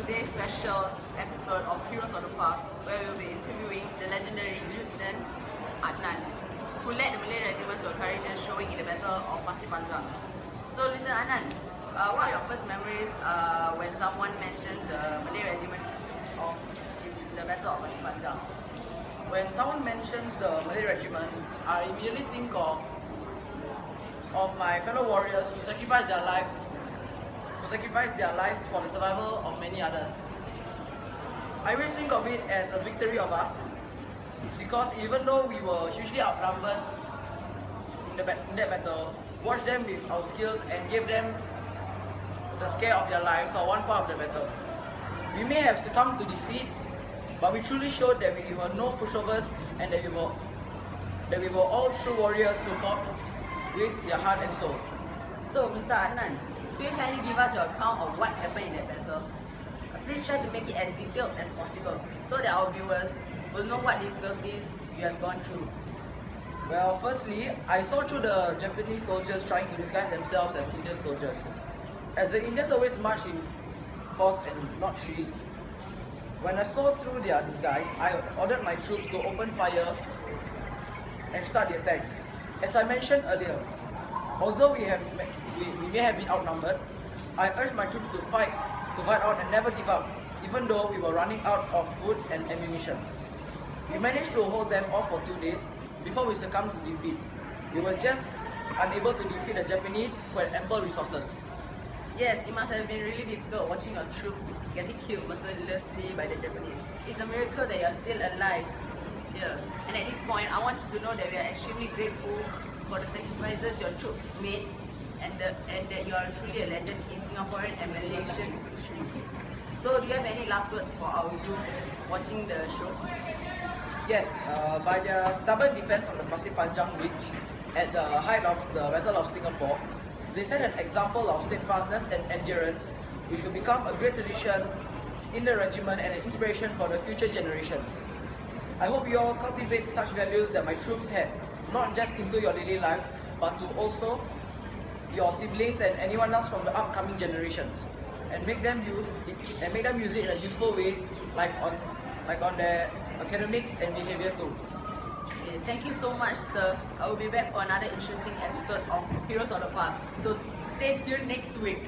today's special episode of Heroes of the Past, where we will be interviewing the legendary Lieutenant Adnan, who led the Malay regiment to a courageous showing in the Battle of Pasir Panjang. So, Lieutenant Adnan, what are your first memories when someone mentioned the Malay regiment of the Battle of Pasir Panjang? When someone mentions the Malay regiment, I immediately think of my fellow warriors who sacrificed their lives for the survival of many others. I always think of it as a victory of us, because even though we were hugely outnumbered in that battle, watched them with our skills and gave them the scare of their lives for one part of the battle. We may have succumbed to defeat, but we truly showed that we were no pushovers and that we were all true warriors who fought with their heart and soul. So, Mr. Adnan, could you kindly give us your account of what happened in that battle? Please try to make it as detailed as possible so that our viewers will know what difficulties you have gone through. Well, firstly, I saw through the Japanese soldiers trying to disguise themselves as Indian soldiers. As the Indians always march in fours and not threes, when I saw through their disguise, I ordered my troops to open fire and start the attack. As I mentioned earlier, although we may have been outnumbered, I urged my troops to fight out and never give up, even though we were running out of food and ammunition. We managed to hold them off for 2 days before we succumbed to defeat. We were just unable to defeat the Japanese, who had ample resources. Yes, it must have been really difficult watching your troops getting killed mercilessly by the Japanese. It's a miracle that you are still alive here. And at this point, I want you to know that we are extremely grateful for the sacrifices your troops made, and that you are truly a legend in Singaporean and Malaysian history. So, do you have any last words for our youth watching the show? Yes, by their stubborn defense of the Pasir Panjang Bridge at the height of the Battle of Singapore, they set an example of steadfastness and endurance, which will become a great tradition in the regiment and an inspiration for the future generations. I hope you all cultivate such values that my troops had, not just into your daily lives, but to also your siblings and anyone else from the upcoming generations, and make them use it in a useful way, like on their academics and behavior too. Okay, thank you so much, sir. I will be back for another interesting episode of Heroes of the Past. So stay tuned next week.